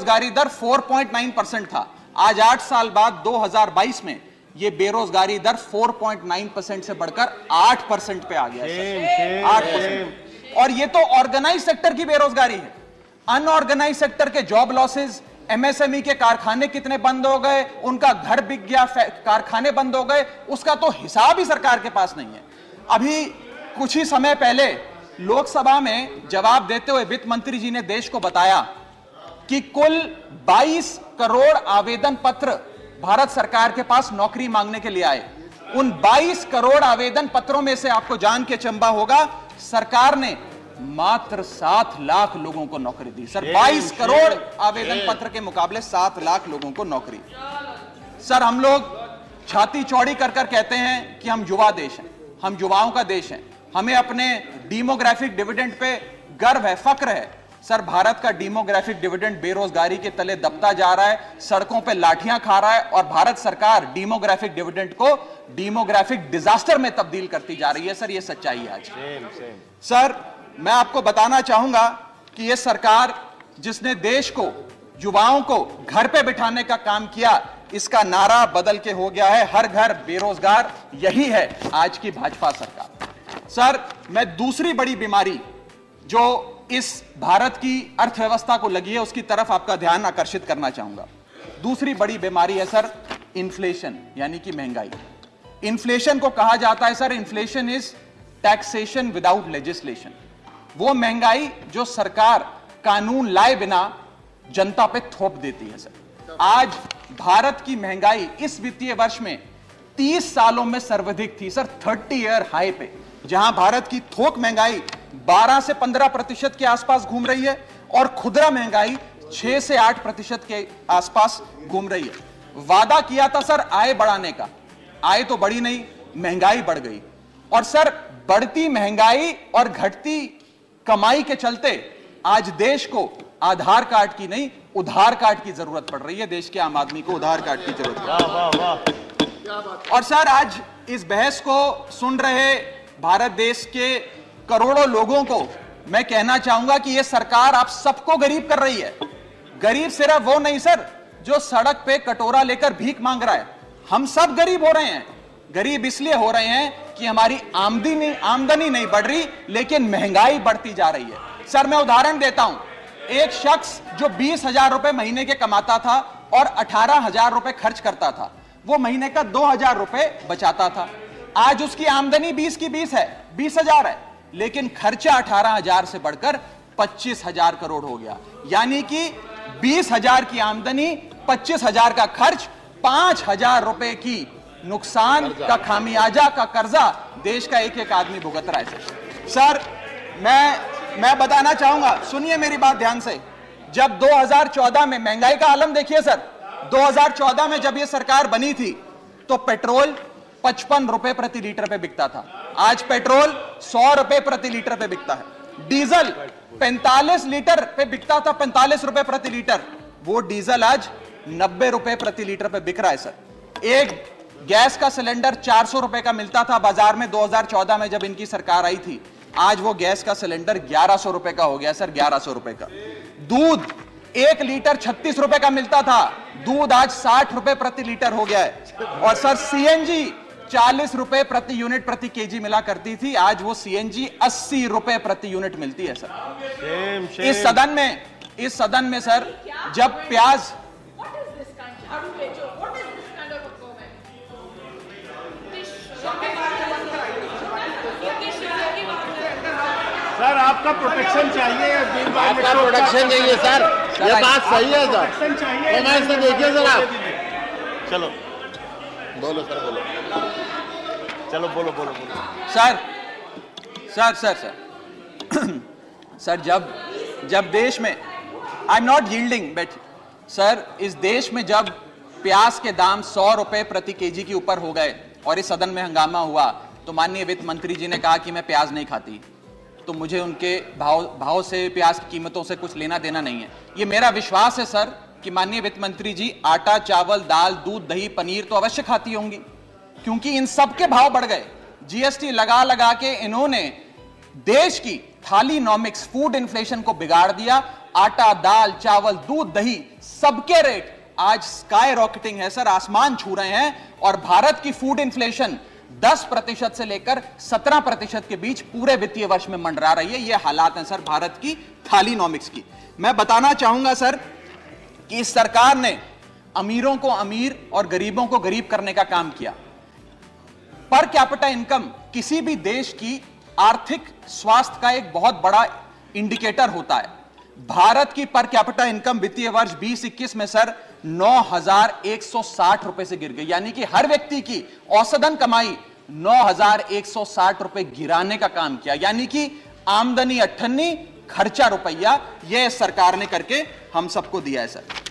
बेरोजगारी दर 4.9% था। आज 8 साल बाद 2022 में ये बेरोजगारी दर 4.9% से बढ़कर 8% पे आ गया। 8%। और ये तो ऑर्गेनाइज सेक्टर की बेरोजगारी है। अनऑर्गेनाइज सेक्टर के जॉब लॉसेस, एमएसएमई के कारखाने कितने बंद हो गए, उनका घर बिक गया, कारखाने बंद हो गए, उसका तो हिसाब ही सरकार के पास नहीं है। अभी कुछ ही समय पहले लोकसभा में जवाब देते हुए वित्त मंत्री जी ने देश को बताया कि कुल 22 करोड़ आवेदन पत्र भारत सरकार के पास नौकरी मांगने के लिए आए। उन 22 करोड़ आवेदन पत्रों में से आपको जान के चंबा होगा, सरकार ने मात्र 7 लाख लोगों को नौकरी दी। सर, 22 करोड़ आवेदन पत्र के मुकाबले 7 लाख लोगों को नौकरी। सर, हम लोग छाती चौड़ी कर कर कहते हैं कि हम युवा देश हैं, हम युवाओं का देश है, हमें अपने डेमोग्राफिक डिविडेंड पे गर्व है, फक्र है। सर, भारत का डेमोग्राफिक डिविडेंड बेरोजगारी के तले दबता जा रहा है, सड़कों पे लाठियां खा रहा है और भारत सरकार डेमोग्राफिक डिविडेंड को डेमोग्राफिक डिजास्टर में तब्दील करती जा रही है। सर, ये सच्चाई है आज। सर, मैं आपको बताना चाहूंगा कि यह सरकार जिसने देश को, युवाओं को घर पे बिठाने का काम किया, इसका नारा बदल के हो गया है हर घर बेरोजगार। यही है आज की भाजपा सरकार। सर, मैं दूसरी बड़ी बीमारी जो इस भारत की अर्थव्यवस्था को लगी है उसकी तरफ आपका ध्यान आकर्षित करना चाहूंगा। दूसरी बड़ी बीमारी है सर इन्फ्लेशन, यानी कि महंगाई। इन्फ्लेशन को कहा जाता है sir, inflation is taxation without legislation. वो महंगाई जो सरकार कानून लाए बिना जनता पे थोप देती है। सर, आज भारत की महंगाई इस वित्तीय वर्ष में 30 सालों में सर्वाधिक थी सर, 30 ईयर हाई पे, जहां भारत की थोक महंगाई 12 से 15% के आसपास घूम रही है और खुदरा महंगाई 6 से 8% के आसपास घूम रही है। वादा किया था सर आय बढ़ाने का, आय तो बढ़ी नहीं, महंगाई बढ़ गई। और सर, बढ़ती महंगाई और घटती कमाई के चलते आज देश को आधार कार्ड की नहीं, उधार कार्ड की जरूरत पड़ रही है। देश के आम आदमी को उधार कार्ड की जरूरत पड़ रही है। और सर, आज इस बहस को सुन रहे भारत देश के करोड़ों लोगों को मैं कहना चाहूंगा कि यह सरकार आप सबको गरीब कर रही है। गरीब सिर्फ वो नहीं सर जो सड़क पे कटोरा लेकर भीख मांग रहा है, हम सब गरीब हो रहे हैं। गरीब इसलिए हो रहे हैं कि हमारी आमदनी नहीं बढ़ रही, लेकिन महंगाई बढ़ती जा रही है। सर, मैं उदाहरण देता हूं, एक शख्स जो 20,000 रुपए महीने के कमाता था और 18,000 रुपए खर्च करता था, वो महीने का 2,000 रुपए बचाता था। आज उसकी आमदनी 20 की 20 है, 20,000 है, लेकिन खर्चा 18,000 से बढ़कर 25,000 करोड़ हो गया। यानी कि 20,000 की आमदनी, 25,000 का खर्च, 5,000 रुपए की नुकसान का खामियाजा का कर्जा देश का एक एक आदमी भुगत रहा है। सर, मैं बताना चाहूंगा, सुनिए मेरी बात ध्यान से। जब 2014 में महंगाई का आलम देखिए सर, 2014 में जब यह सरकार बनी थी तो पेट्रोल 55 रुपए प्रति लीटर पे बिकता था। आज पेट्रोल 100 रुपए प्रति लीटर पे बिकता है। डीजल 45 लीटर पे बिकता था, 45 रुपए प्रति लीटर, वो डीजल आज 90 रुपए प्रति लीटर पे बिक रहा है। सर, एक गैस का सिलेंडर 400 रुपए का मिलता था बाजार में 2014 में जब इनकी सरकार आई थी, आज वो गैस का सिलेंडर 1100 रुपए का हो गया सर, 1100 रुपए का। दूध 1 लीटर 36 रुपए का मिलता था, दूध आज 60 रुपए प्रति लीटर हो गया है। और सर, सीएनजी 40 रुपए प्रति यूनिट प्रति केजी मिला करती थी, आज वो सीएनजी 80 रुपए प्रति यूनिट मिलती है सर। इस सदन में सर, जब प्याज, सर, आपका प्रोटेक्शन चाहिए, आपका प्रोटेक्शन चाहिए सर, ये बात सही है सर। कमेंट से देखिए सर आप। चलो बोलो सर, बोलो, चलो बोलो। Sir sir sir sir sir, जब देश में, I am not yielding, but sir, इस देश में जब प्याज के दाम 100 रुपए प्रति केजी के ऊपर हो गए और इस सदन में हंगामा हुआ, तो माननीय वित्त मंत्री जी ने कहा कि मैं प्याज नहीं खाती, तो मुझे उनके भाव से, प्याज की कीमतों से कुछ लेना देना नहीं है। ये मेरा विश्वास है सर कि माननीय वित्त मंत्री जी आटा, चावल, दाल, दूध, दही, पनीर तो अवश्य खाती होंगी, क्योंकि इन सब के भाव बढ़ गए। जीएसटी लगा लगा के इन्होंने देश की थालीनॉमिक्स, फूड इन्फ्लेशन को बिगाड़ दिया आटा, दाल, चावल, दूध, दही, सबके रेट आज स्काई रॉकेटिंग है सर, आसमान छू रहे हैं। और भारत की फूड इन्फ्लेशन 10% से लेकर 17% के बीच पूरे वित्तीय वर्ष में मंडरा रही है। यह हालात हैं सर भारत की थालीनॉमिक्स की। मैं बताना चाहूंगा सर कि इस सरकार ने अमीरों को अमीर और गरीबों को गरीब करने का काम किया। पर कैपिटा इनकम किसी भी देश की आर्थिक स्वास्थ्य का एक बहुत बड़ा इंडिकेटर होता है। भारत की पर कैपिटा इनकम वित्तीय वर्ष 2021 में सर 9,160 रुपए से गिर गई, यानी कि हर व्यक्ति की औसतन कमाई 9,160 रुपए गिराने का काम किया। यानी कि आमदनी 98, खर्चा रुपया, यह सरकार ने करके हम सबको दिया है सर।